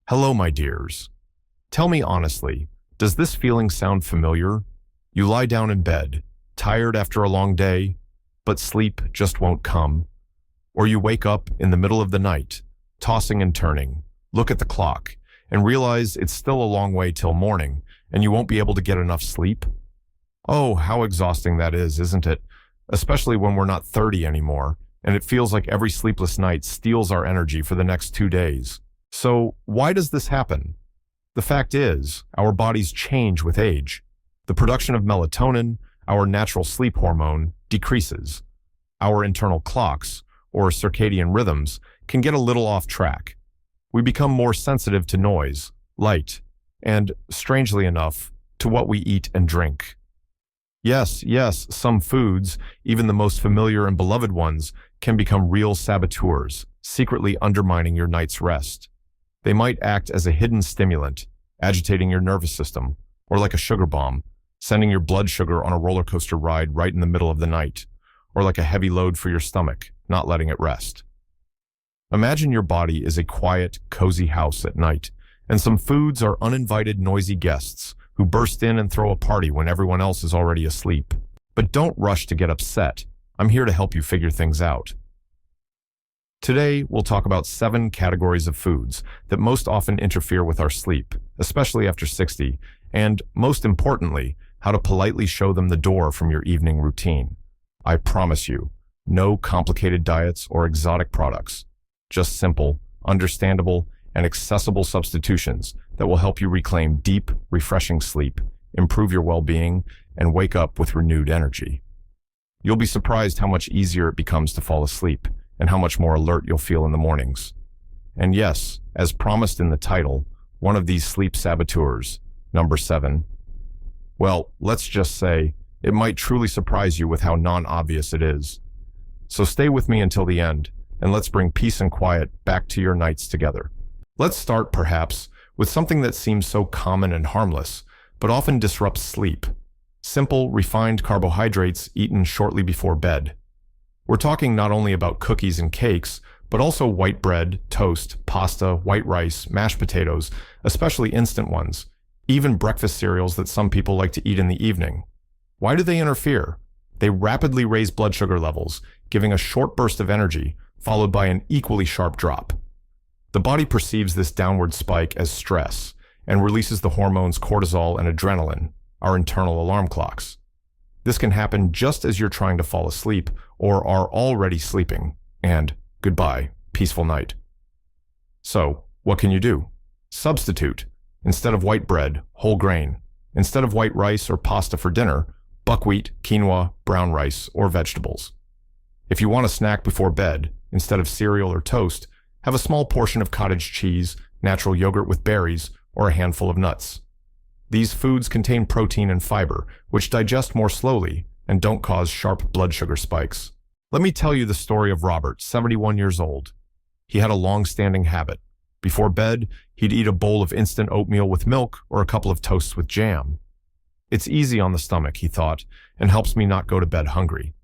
Hello, my dears. Tell me honestly, does this feeling sound familiar? You lie down in bed, tired after a long day, but sleep just won't come. Or you wake up in the middle of the night, tossing and turning, look at the clock, and realize it's still a long way till morning, and you won't be able to get enough sleep? Oh, how exhausting that is, isn't it? Especially when we're not 30 anymore, and it feels like every sleepless night steals our energy for the next 2 days. So, why does this happen? The fact is, our bodies change with age. The production of melatonin, our natural sleep hormone, decreases. Our internal clocks, or circadian rhythms, can get a little off track. We become more sensitive to noise, light, and, strangely enough, to what we eat and drink. Yes, some foods, even the most familiar and beloved ones, can become real saboteurs, secretly undermining your night's rest. They might act as a hidden stimulant, agitating your nervous system, or like a sugar bomb, sending your blood sugar on a roller coaster ride right in the middle of the night, or like a heavy load for your stomach, not letting it rest. Imagine your body is a quiet, cozy house at night, and some foods are uninvited, noisy guests who burst in and throw a party when everyone else is already asleep. But don't rush to get upset. I'm here to help you figure things out. Today, we'll talk about 7 categories of foods that most often interfere with our sleep, especially after 60, and, most importantly, how to politely show them the door from your evening routine. I promise you, no complicated diets or exotic products, just simple, understandable, and accessible substitutions that will help you reclaim deep, refreshing sleep, improve your well-being, and wake up with renewed energy. You'll be surprised how much easier it becomes to fall asleep, and how much more alert you'll feel in the mornings. And yes, as promised in the title, one of these sleep saboteurs, number 7, well, let's just say, it might truly surprise you with how non-obvious it is. So stay with me until the end, and let's bring peace and quiet back to your nights together. Let's start, perhaps, with something that seems so common and harmless, but often disrupts sleep. Simple, refined carbohydrates eaten shortly before bed. We're talking not only about cookies and cakes, but also white bread, toast, pasta, white rice, mashed potatoes, especially instant ones, even breakfast cereals that some people like to eat in the evening. Why do they interfere? They rapidly raise blood sugar levels, giving a short burst of energy, followed by an equally sharp drop. The body perceives this downward spike as stress and releases the hormones cortisol and adrenaline, our internal alarm clocks. This can happen just as you're trying to fall asleep or are already sleeping, and goodbye, peaceful night. So, what can you do? Substitute. Instead of white bread, whole grain. Instead of white rice or pasta for dinner, buckwheat, quinoa, brown rice, or vegetables. If you want a snack before bed, instead of cereal or toast, have a small portion of cottage cheese, natural yogurt with berries, or a handful of nuts. These foods contain protein and fiber, which digest more slowly and don't cause sharp blood sugar spikes. Let me tell you the story of Robert, 71 years old. He had a long-standing habit. Before bed, he'd eat a bowl of instant oatmeal with milk or a couple of toasts with jam. It's easy on the stomach, he thought, and helps me not go to bed hungry.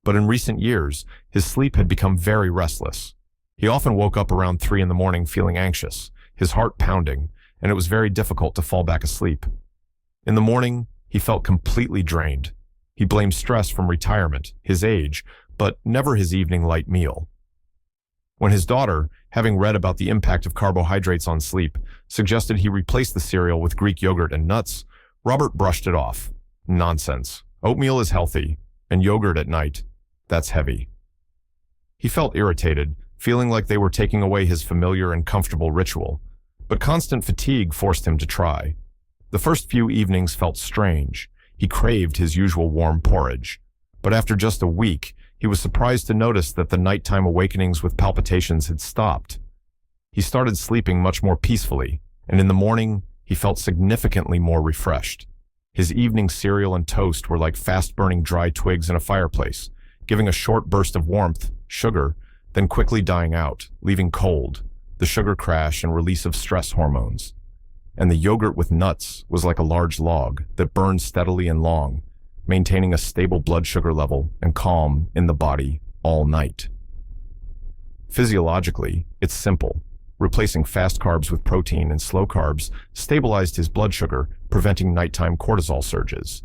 But in recent years, his sleep had become very restless. He often woke up around 3 in the morning feeling anxious, his heart pounding, and it was very difficult to fall back asleep. In the morning, he felt completely drained. He blamed stress from retirement, his age, but never his evening light meal. When his daughter, having read about the impact of carbohydrates on sleep, suggested he replace the cereal with Greek yogurt and nuts, Robert brushed it off. Nonsense. Oatmeal is healthy, and yogurt at night, that's heavy. He felt irritated, feeling like they were taking away his familiar and comfortable ritual. But constant fatigue forced him to try. The first few evenings felt strange. He craved his usual warm porridge. But after just a week, he was surprised to notice that the nighttime awakenings with palpitations had stopped. He started sleeping much more peacefully, and in the morning, he felt significantly more refreshed. His evening cereal and toast were like fast-burning dry twigs in a fireplace, giving a short burst of warmth, sugar, then quickly dying out, leaving cold, the sugar crash and release of stress hormones. And the yogurt with nuts was like a large log that burned steadily and long, maintaining a stable blood sugar level and calm in the body all night. Physiologically, it's simple. replacing fast carbs with protein and slow carbs stabilized his blood sugar, preventing nighttime cortisol surges.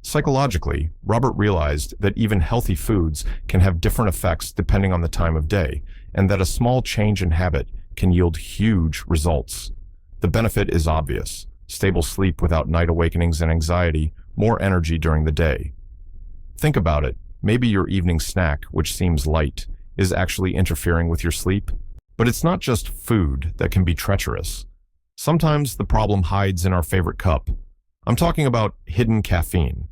Psychologically, Robert realized that even healthy foods can have different effects depending on the time of day, and that a small change in habit can yield huge results. The benefit is obvious: stable sleep without night awakenings and anxiety, more energy during the day. Think about it. Maybe your evening snack, which seems light, is actually interfering with your sleep. But it's not just food that can be treacherous. Sometimes the problem hides in our favorite cup. I'm talking about hidden caffeine.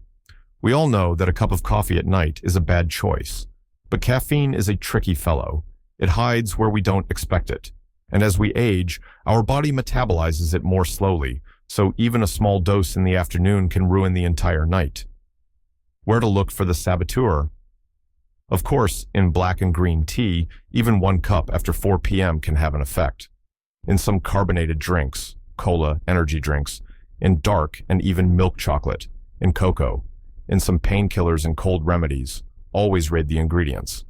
We all know that a cup of coffee at night is a bad choice. But caffeine is a tricky fellow. It hides where we don't expect it. And as we age, our body metabolizes it more slowly, so even a small dose in the afternoon can ruin the entire night. Where to look for the saboteur? Of course, in black and green tea, even 1 cup after 4 p.m. can have an effect. In some carbonated drinks, cola, energy drinks, in dark and even milk chocolate, in cocoa, in some painkillers and cold remedies, always read the ingredients.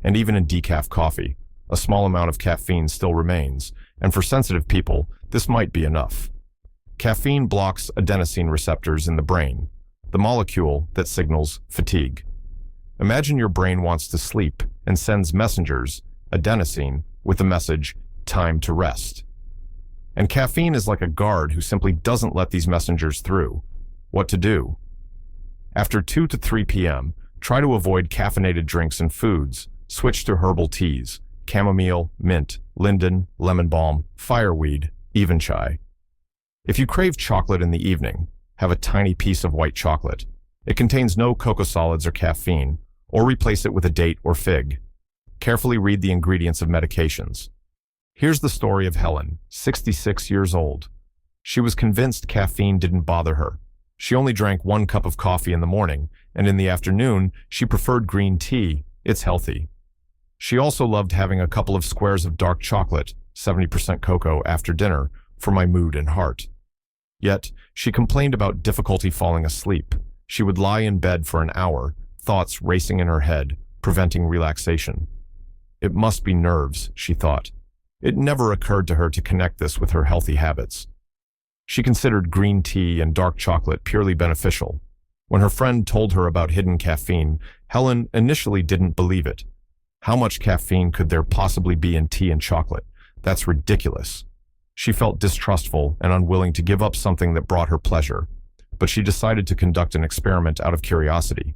And even in decaf coffee, a small amount of caffeine still remains, and for sensitive people, this might be enough. Caffeine blocks adenosine receptors in the brain, the molecule that signals fatigue. Imagine your brain wants to sleep and sends messengers, adenosine, with the message, time to rest. And caffeine is like a guard who simply doesn't let these messengers through. What to do? After 2 to 3 p.m., try to avoid caffeinated drinks and foods. Switch to herbal teas, chamomile, mint, linden, lemon balm, fireweed, even chai. If you crave chocolate in the evening, have a tiny piece of white chocolate. It contains no cocoa solids or caffeine, or replace it with a date or fig. Carefully read the ingredients of medications. Here's the story of Helen, 66 years old. She was convinced caffeine didn't bother her. She only drank 1 cup of coffee in the morning, and in the afternoon, she preferred green tea. It's healthy. She also loved having a couple of squares of dark chocolate, 70% cocoa, after dinner, for my mood and heart. Yet, she complained about difficulty falling asleep. She would lie in bed for an hour, thoughts racing in her head, preventing relaxation. It must be nerves, she thought. It never occurred to her to connect this with her healthy habits. She considered green tea and dark chocolate purely beneficial. When her friend told her about hidden caffeine, Helen initially didn't believe it. How much caffeine could there possibly be in tea and chocolate? That's ridiculous. She felt distrustful and unwilling to give up something that brought her pleasure, but she decided to conduct an experiment out of curiosity.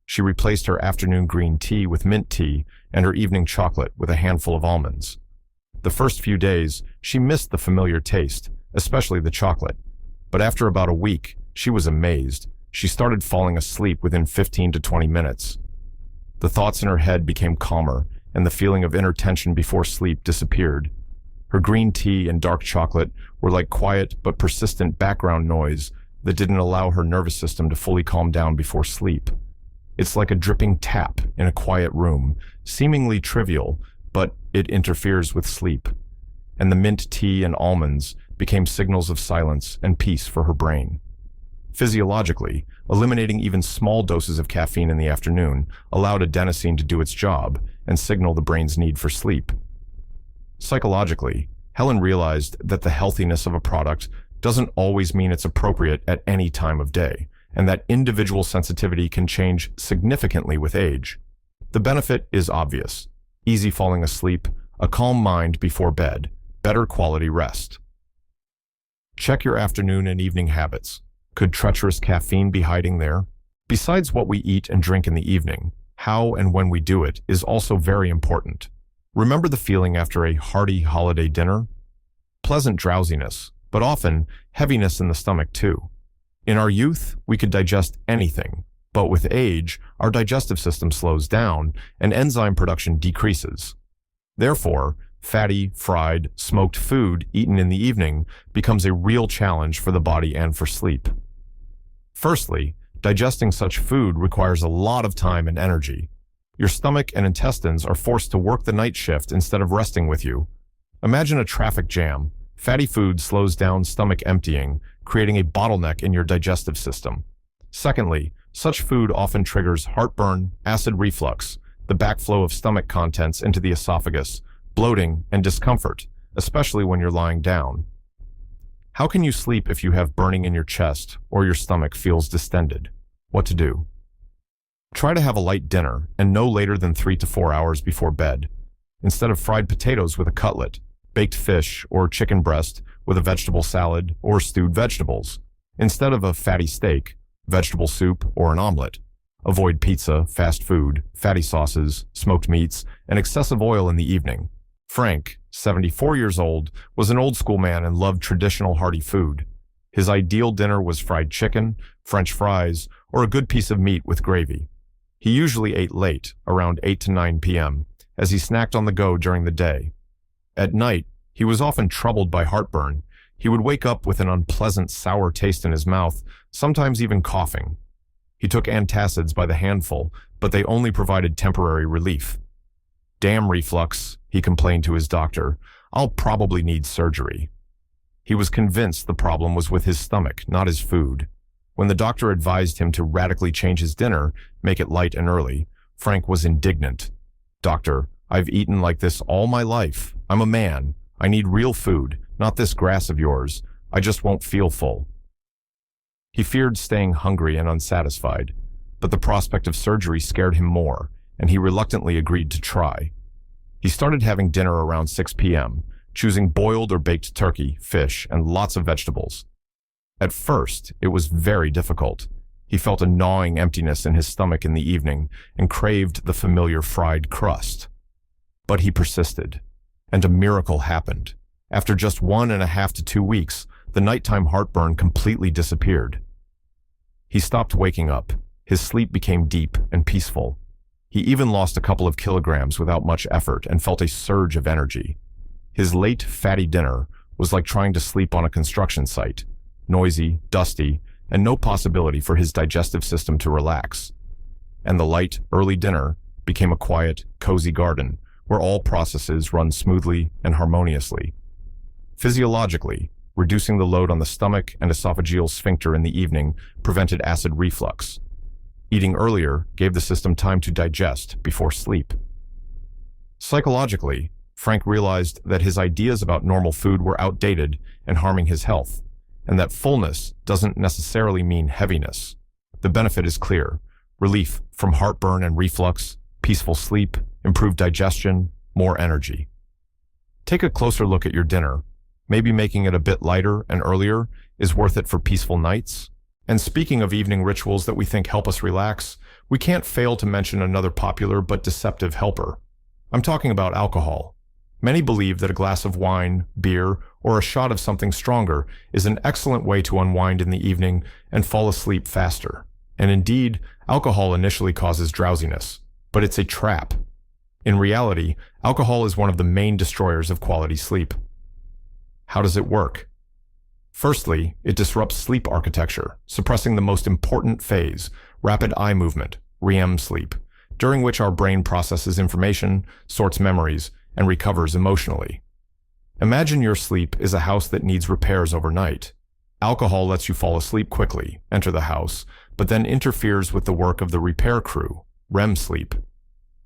She replaced her afternoon green tea with mint tea and her evening chocolate with a handful of almonds. The first few days, she missed the familiar taste, especially the chocolate. But after about a week, she was amazed. She started falling asleep within 15 to 20 minutes. The thoughts in her head became calmer, and the feeling of inner tension before sleep disappeared. Her green tea and dark chocolate were like quiet but persistent background noise that didn't allow her nervous system to fully calm down before sleep. It's like a dripping tap in a quiet room, seemingly trivial, but it interferes with sleep. And the mint tea and almonds became signals of silence and peace for her brain. Physiologically, eliminating even small doses of caffeine in the afternoon allowed adenosine to do its job and signal the brain's need for sleep. Psychologically, Helen realized that the healthiness of a product doesn't always mean it's appropriate at any time of day, and that individual sensitivity can change significantly with age. The benefit is obvious: easy falling asleep, a calm mind before bed, better quality rest. Check your afternoon and evening habits. Could treacherous caffeine be hiding there? Besides what we eat and drink in the evening, how and when we do it is also very important. Remember the feeling after a hearty holiday dinner? Pleasant drowsiness, but often heaviness in the stomach too. In our youth, we could digest anything, but with age, our digestive system slows down and enzyme production decreases. Therefore, fatty, fried, smoked food eaten in the evening becomes a real challenge for the body and for sleep. Firstly, digesting such food requires a lot of time and energy. Your stomach and intestines are forced to work the night shift instead of resting with you. Imagine a traffic jam. Fatty food slows down stomach emptying, creating a bottleneck in your digestive system. Secondly, such food often triggers heartburn, acid reflux, the backflow of stomach contents into the esophagus, bloating, and discomfort, especially when you're lying down. How can you sleep if you have burning in your chest or your stomach feels distended? What to do? Try to have a light dinner and no later than 3 to 4 hours before bed. Instead of fried potatoes with a cutlet, baked fish or chicken breast with a vegetable salad or stewed vegetables. Instead of a fatty steak, vegetable soup or an omelet. Avoid pizza, fast food, fatty sauces, smoked meats, and excessive oil in the evening. Frank, 74 years old, was an old-school man and loved traditional hearty food. His ideal dinner was fried chicken, French fries, or a good piece of meat with gravy. He usually ate late, around 8 to 9 p.m., as he snacked on the go during the day. At night, he was often troubled by heartburn. He would wake up with an unpleasant sour taste in his mouth, sometimes even coughing. He took antacids by the handful, but they only provided temporary relief. "Damn reflux," he complained to his doctor. "I'll probably need surgery." He was convinced the problem was with his stomach, not his food. When the doctor advised him to radically change his dinner, make it light and early, Frank was indignant. "Doctor, I've eaten like this all my life. I'm a man. I need real food, not this grass of yours. I just won't feel full." He feared staying hungry and unsatisfied, but the prospect of surgery scared him more, and he reluctantly agreed to try. He started having dinner around 6 p.m., choosing boiled or baked turkey, fish, and lots of vegetables. At first, it was very difficult. He felt a gnawing emptiness in his stomach in the evening and craved the familiar fried crust. But he persisted, and a miracle happened. After just 1.5 to 2 weeks, the nighttime heartburn completely disappeared. He stopped waking up. His sleep became deep and peaceful. He even lost a couple of kilograms without much effort and felt a surge of energy. His late, fatty dinner was like trying to sleep on a construction site, noisy, dusty, and no possibility for his digestive system to relax. And the light, early dinner became a quiet, cozy garden where all processes run smoothly and harmoniously. Physiologically, reducing the load on the stomach and esophageal sphincter in the evening prevented acid reflux. Eating earlier gave the system time to digest before sleep. Psychologically, Frank realized that his ideas about normal food were outdated and harming his health, and that fullness doesn't necessarily mean heaviness. The benefit is clear: relief from heartburn and reflux, peaceful sleep, improved digestion, more energy. Take a closer look at your dinner. Maybe making it a bit lighter and earlier is worth it for peaceful nights. And speaking of evening rituals that we think help us relax, we can't fail to mention another popular but deceptive helper. I'm talking about alcohol. Many believe that a glass of wine, beer, or a shot of something stronger is an excellent way to unwind in the evening and fall asleep faster. And indeed, alcohol initially causes drowsiness, but it's a trap. In reality, alcohol is one of the main destroyers of quality sleep. How does it work? Firstly, it disrupts sleep architecture, suppressing the most important phase, rapid eye movement, REM sleep, during which our brain processes information, sorts memories, and recovers emotionally. Imagine your sleep is a house that needs repairs overnight. Alcohol lets you fall asleep quickly, enter the house, but then interferes with the work of the repair crew, REM sleep.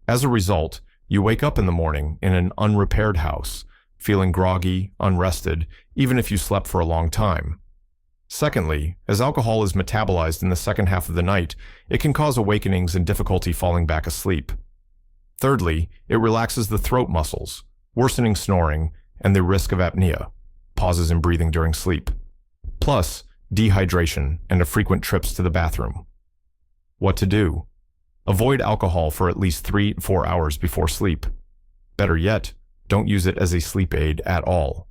As a result, you wake up in the morning in an unrepaired house, feeling groggy, unrested, even if you slept for a long time. Secondly, as alcohol is metabolized in the second half of the night, it can cause awakenings and difficulty falling back asleep. Thirdly, it relaxes the throat muscles, worsening snoring and the risk of apnea, pauses in breathing during sleep, plus dehydration and frequent trips to the bathroom. What to do? Avoid alcohol for at least 3 to 4 hours before sleep. Better yet, don't use it as a sleep aid at all.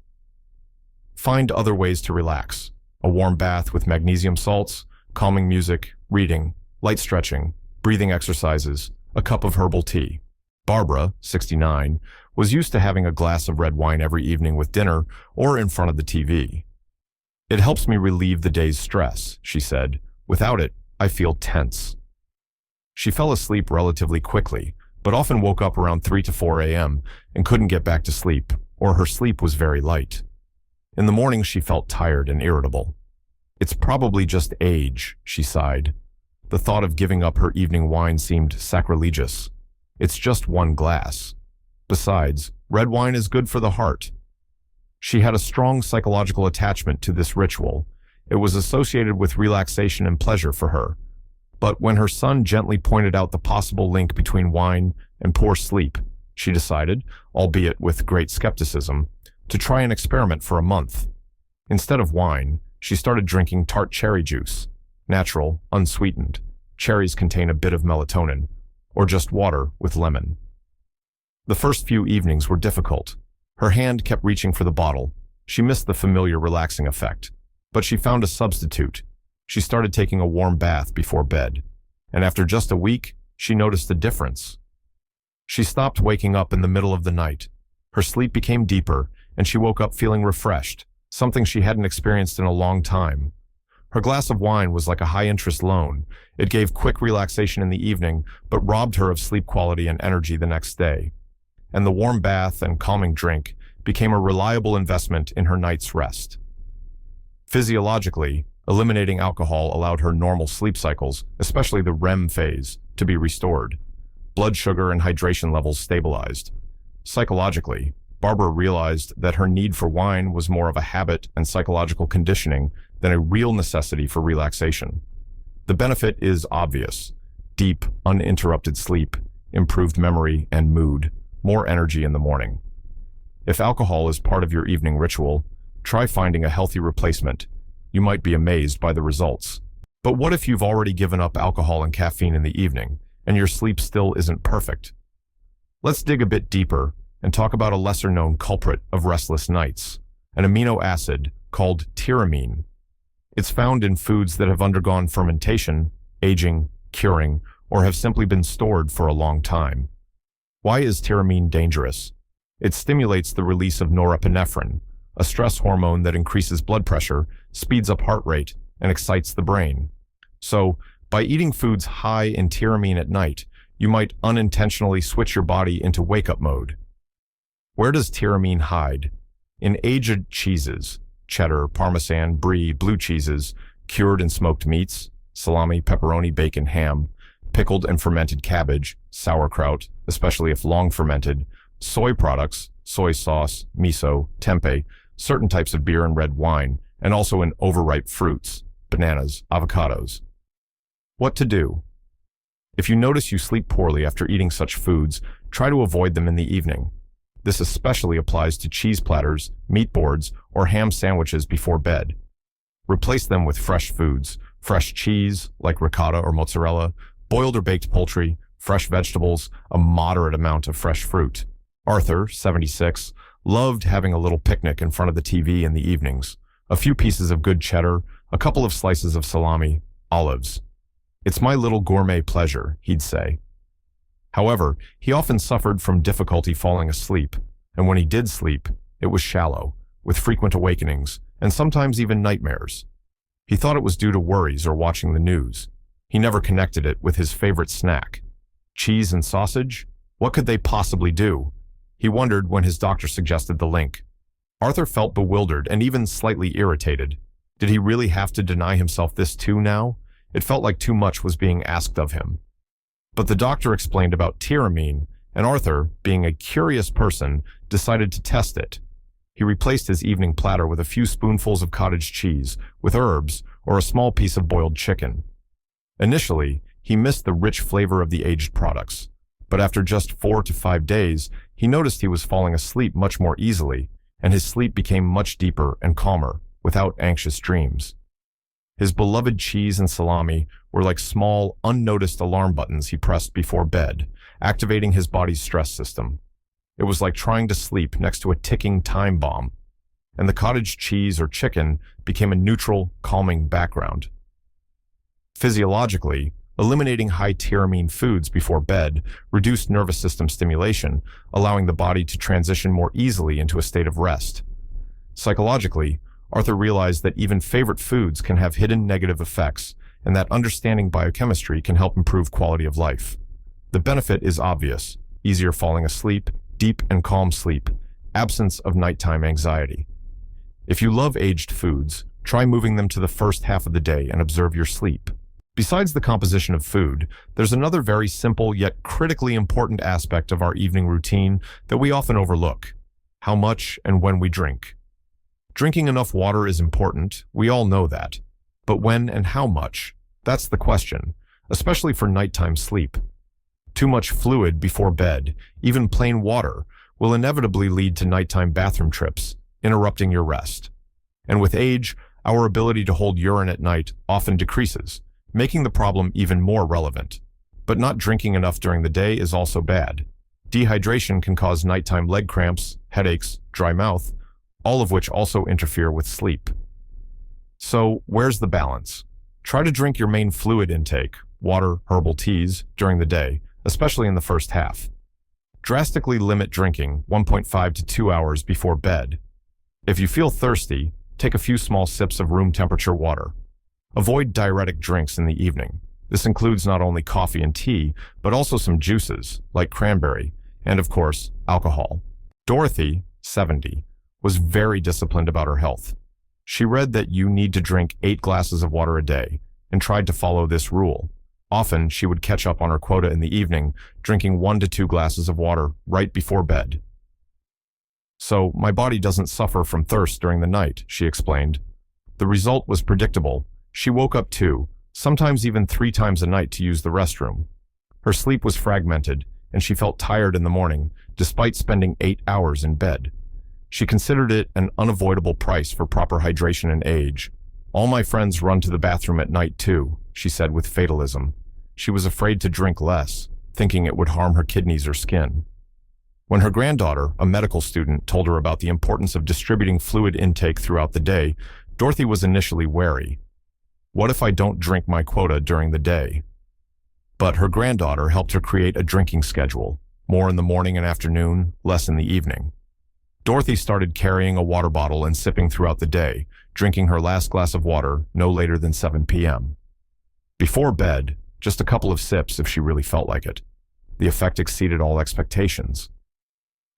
Find other ways to relax: a warm bath with magnesium salts, calming music, reading, light stretching, breathing exercises, a cup of herbal tea. Barbara, 69, was used to having a glass of red wine every evening with dinner or in front of the TV. "It helps me relieve the day's stress," she said. "Without it, I feel tense." She fell asleep relatively quickly, but often woke up around 3 to 4 a.m. and couldn't get back to sleep, or her sleep was very light. In the morning, she felt tired and irritable. "It's probably just age," she sighed. The thought of giving up her evening wine seemed sacrilegious. "It's just one glass. Besides, Red wine is good for the heart. She had a strong psychological attachment to this ritual. It was associated with relaxation and pleasure for her. But when her son gently pointed out the possible link between wine and poor sleep, she decided, albeit with great skepticism, to try an experiment for a month. Instead of wine, she started drinking tart cherry juice, natural, unsweetened. Cherries contain a bit of melatonin, or just water with lemon. The first few evenings were difficult. Her hand kept reaching for the bottle. She missed the familiar relaxing effect. But she found a substitute. She started taking a warm bath before bed. And after just a week, she noticed a difference. She stopped waking up in the middle of the night. Her sleep became deeper, and she woke up feeling refreshed, something she hadn't experienced in a long time. Her glass of wine was like a high-interest loan. It gave quick relaxation in the evening, but robbed her of sleep quality and energy the next day. And the warm bath and calming drink became a reliable investment in her night's rest. Physiologically, eliminating alcohol allowed her normal sleep cycles, especially the REM phase, to be restored. Blood sugar and hydration levels stabilized. Psychologically, Barbara realized that her need for wine was more of a habit and psychological conditioning than a real necessity for relaxation. The benefit is obvious: deep, uninterrupted sleep, improved memory and mood, more energy in the morning. If alcohol is part of your evening ritual, try finding a healthy replacement. You might be amazed by the results. But what if you've already given up alcohol and caffeine in the evening, and your sleep still isn't perfect? Let's dig a bit deeper and talk about a lesser-known culprit of restless nights, an amino acid called tyramine. It's found in foods that have undergone fermentation, aging, curing, or have simply been stored for a long time. Why is tyramine dangerous? It stimulates the release of norepinephrine, a stress hormone that increases blood pressure, speeds up heart rate, and excites the brain. So, by eating foods high in tyramine at night, you might unintentionally switch your body into wake-up mode. Where does tyramine hide? In aged cheeses, cheddar, parmesan, brie, blue cheeses, cured and smoked meats, salami, pepperoni, bacon, ham, pickled and fermented cabbage, sauerkraut, especially if long fermented, soy products, soy sauce, miso, tempeh, certain types of beer and red wine, and also in overripe fruits, bananas, avocados. What to do? If you notice you sleep poorly after eating such foods, try to avoid them in the evening. This especially applies to cheese platters, meat boards, or ham sandwiches before bed. Replace them with fresh foods, fresh cheese, like ricotta or mozzarella, boiled or baked poultry, fresh vegetables, a moderate amount of fresh fruit. Arthur, 76, loved having a little picnic in front of the TV in the evenings. A few pieces of good cheddar, a couple of slices of salami, olives. "It's my little gourmet pleasure," he'd say. However, he often suffered from difficulty falling asleep, and when he did sleep, it was shallow, with frequent awakenings, and sometimes even nightmares. He thought it was due to worries or watching the news. He never connected it with his favorite snack. Cheese and sausage? What could they possibly do? He wondered when his doctor suggested the link. Arthur felt bewildered and even slightly irritated. Did he really have to deny himself this too now? It felt like too much was being asked of him. But the doctor explained about tyramine, and Arthur, being a curious person, decided to test it. He replaced his evening platter with a few spoonfuls of cottage cheese, with herbs, or a small piece of boiled chicken. Initially, he missed the rich flavor of the aged products, but after just 4 to 5 days, he noticed he was falling asleep much more easily, and his sleep became much deeper and calmer, without anxious dreams. His beloved cheese and salami were like small, unnoticed alarm buttons he pressed before bed, activating his body's stress system. It was like trying to sleep next to a ticking time bomb, and the cottage cheese or chicken became a neutral, calming background. Physiologically, eliminating high tyramine foods before bed reduced nervous system stimulation, allowing the body to transition more easily into a state of rest. Psychologically, Arthur realized that even favorite foods can have hidden negative effects, and that understanding biochemistry can help improve quality of life. The benefit is obvious: easier falling asleep, deep and calm sleep, absence of nighttime anxiety. If you love aged foods, try moving them to the first half of the day and observe your sleep. Besides the composition of food, there's another very simple yet critically important aspect of our evening routine that we often overlook: how much and when we drink. Drinking enough water is important, we all know that. But when and how much? That's the question, especially for nighttime sleep. Too much fluid before bed, even plain water, will inevitably lead to nighttime bathroom trips, interrupting your rest. And with age, our ability to hold urine at night often decreases, making the problem even more relevant. But not drinking enough during the day is also bad. Dehydration can cause nighttime leg cramps, headaches, dry mouth, all of which also interfere with sleep. So, where's the balance? Try to drink your main fluid intake, water, herbal teas, during the day, especially in the first half. Drastically limit drinking 1.5 to 2 hours before bed. If you feel thirsty, take a few small sips of room temperature water. Avoid diuretic drinks in the evening. This includes not only coffee and tea, but also some juices, like cranberry, and of course, alcohol. Dorothy, 70, was very disciplined about her health. She read that you need to drink 8 glasses of water a day, and tried to follow this rule. Often, she would catch up on her quota in the evening, drinking 1 to 2 glasses of water right before bed. So, my body doesn't suffer from thirst during the night, she explained. The result was predictable. She woke up 2, sometimes even 3 times a night to use the restroom. Her sleep was fragmented, and she felt tired in the morning, despite spending 8 hours in bed. She considered it an unavoidable price for proper hydration and age. All my friends run to the bathroom at night too, she said with fatalism. She was afraid to drink less, thinking it would harm her kidneys or skin. When her granddaughter, a medical student, told her about the importance of distributing fluid intake throughout the day, Dorothy was initially wary. What if I don't drink my quota during the day? But her granddaughter helped her create a drinking schedule, more in the morning and afternoon, less in the evening. Dorothy started carrying a water bottle and sipping throughout the day, drinking her last glass of water no later than 7 p.m. Before bed, just a couple of sips if she really felt like it. The effect exceeded all expectations.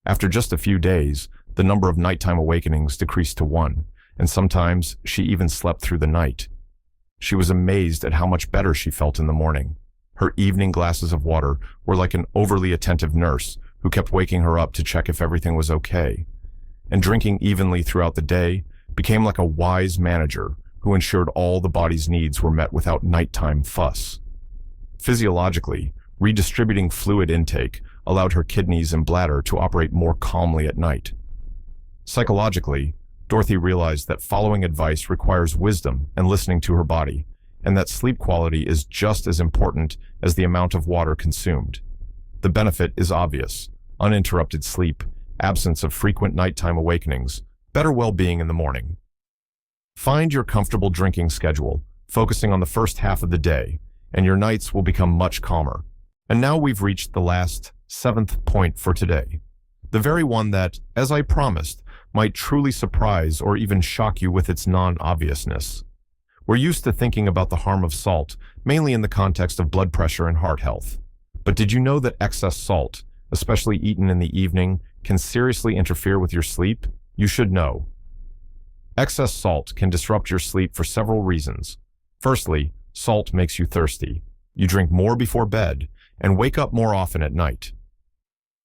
After just a few days, the number of nighttime awakenings decreased to 1, and sometimes she even slept through the night. She was amazed at how much better she felt in the morning. Her evening glasses of water were like an overly attentive nurse who kept waking her up to check if everything was okay. And drinking evenly throughout the day became like a wise manager who ensured all the body's needs were met without nighttime fuss. Physiologically, redistributing fluid intake allowed her kidneys and bladder to operate more calmly at night. Psychologically, Dorothy realized that following advice requires wisdom and listening to her body, and that sleep quality is just as important as the amount of water consumed. The benefit is obvious: uninterrupted sleep, absence of frequent nighttime awakenings, better well-being in the morning. Find your comfortable drinking schedule, focusing on the first half of the day, and your nights will become much calmer. And now we've reached the last, 7th point for today. The very one that, as I promised, might truly surprise or even shock you with its non-obviousness. We're used to thinking about the harm of salt, mainly in the context of blood pressure and heart health. But did you know that excess salt, especially eaten in the evening, can seriously interfere with your sleep? You should know. Excess salt can disrupt your sleep for several reasons. Firstly, salt makes you thirsty. You drink more before bed and wake up more often at night.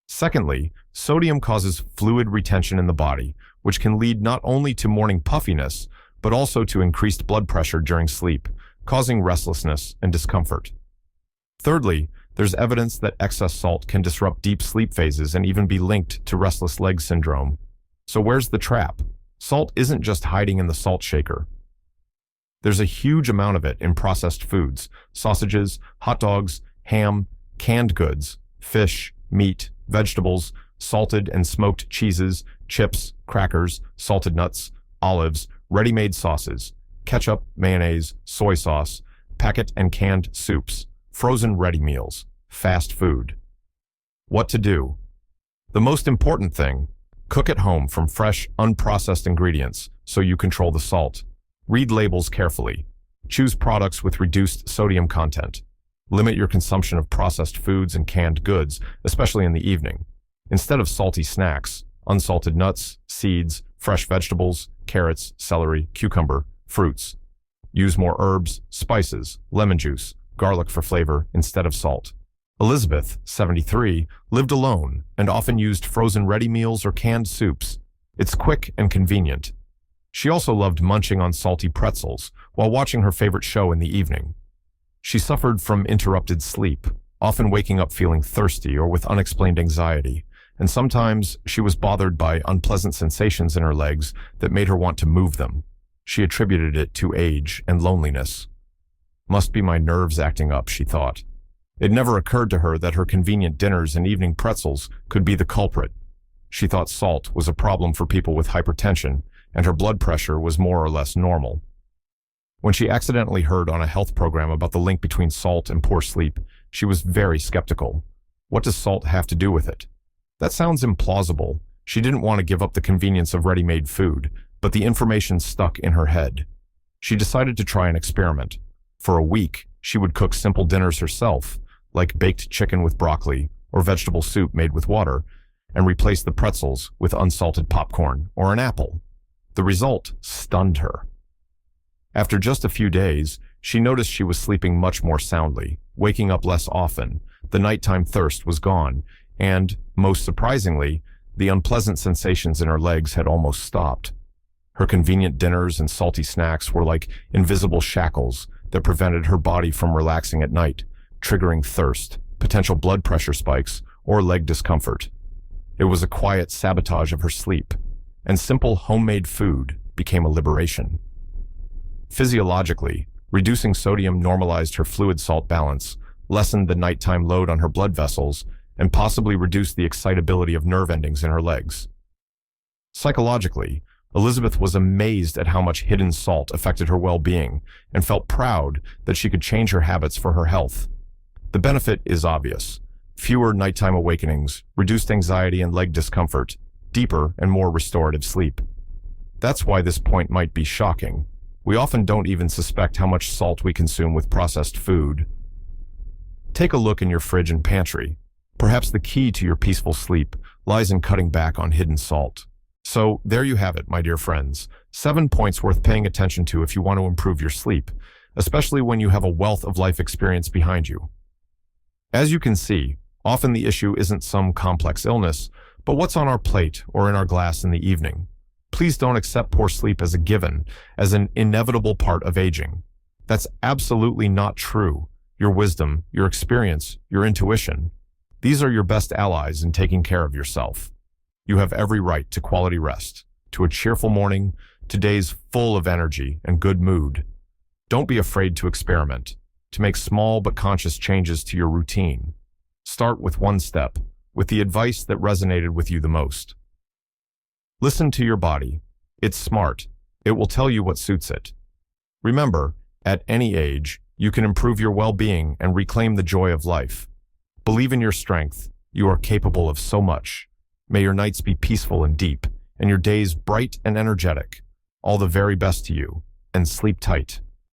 Secondly, sodium causes fluid retention in the body, which can lead not only to morning puffiness, but also to increased blood pressure during sleep, causing restlessness and discomfort. Thirdly, there's evidence that excess salt can disrupt deep sleep phases and even be linked to restless leg syndrome. So where's the trap? Salt isn't just hiding in the salt shaker. There's a huge amount of it in processed foods: sausages, hot dogs, ham, canned goods, fish, meat, vegetables, salted and smoked cheeses, chips, crackers, salted nuts, olives, ready-made sauces, ketchup, mayonnaise, soy sauce, packet and canned soups, frozen ready meals, fast food. What to do? The most important thing: cook at home from fresh, unprocessed ingredients so you control the salt. Read labels carefully. Choose products with reduced sodium content. Limit your consumption of processed foods and canned goods, especially in the evening. Instead of salty snacks, unsalted nuts, seeds, fresh vegetables, carrots, celery, cucumber, fruits. Use more herbs, spices, lemon juice, garlic for flavor instead of salt. Elizabeth, 73, lived alone and often used frozen ready meals or canned soups. It's quick and convenient. She also loved munching on salty pretzels while watching her favorite show in the evening. She suffered from interrupted sleep, often waking up feeling thirsty or with unexplained anxiety, and sometimes she was bothered by unpleasant sensations in her legs that made her want to move them. She attributed it to age and loneliness. Must be my nerves acting up, she thought. It never occurred to her that her convenient dinners and evening pretzels could be the culprit. She thought salt was a problem for people with hypertension, and her blood pressure was more or less normal. When she accidentally heard on a health program about the link between salt and poor sleep, she was very skeptical. What does salt have to do with it? That sounds implausible. She didn't want to give up the convenience of ready-made food, but the information stuck in her head. She decided to try an experiment. For a week, she would cook simple dinners herself, like baked chicken with broccoli or vegetable soup made with water, and replace the pretzels with unsalted popcorn or an apple. The result stunned her. After just a few days, she noticed she was sleeping much more soundly, waking up less often, the nighttime thirst was gone, and, most surprisingly, the unpleasant sensations in her legs had almost stopped. Her convenient dinners and salty snacks were like invisible shackles that prevented her body from relaxing at night, triggering thirst, potential blood pressure spikes, or leg discomfort. It was a quiet sabotage of her sleep, and simple homemade food became a liberation. Physiologically, reducing sodium normalized her fluid salt balance, lessened the nighttime load on her blood vessels, and possibly reduced the excitability of nerve endings in her legs. Psychologically, Elizabeth was amazed at how much hidden salt affected her well-being and felt proud that she could change her habits for her health. The benefit is obvious. Fewer nighttime awakenings, reduced anxiety and leg discomfort, deeper and more restorative sleep. That's why this point might be shocking. We often don't even suspect how much salt we consume with processed food. Take a look in your fridge and pantry. Perhaps the key to your peaceful sleep lies in cutting back on hidden salt. So there you have it, my dear friends. 7 points worth paying attention to if you want to improve your sleep, especially when you have a wealth of life experience behind you. As you can see, often the issue isn't some complex illness, but what's on our plate or in our glass in the evening. Please don't accept poor sleep as a given, as an inevitable part of aging. That's absolutely not true. Your wisdom, your experience, your intuition, these are your best allies in taking care of yourself. You have every right to quality rest, to a cheerful morning, to days full of energy and good mood. Don't be afraid to experiment, to make small but conscious changes to your routine. Start with one step, with the advice that resonated with you the most. Listen to your body. It's smart. It will tell you what suits it. Remember, at any age, you can improve your well-being and reclaim the joy of life. Believe in your strength. You are capable of so much. May your nights be peaceful and deep, and your days bright and energetic. All the very best to you, and sleep tight.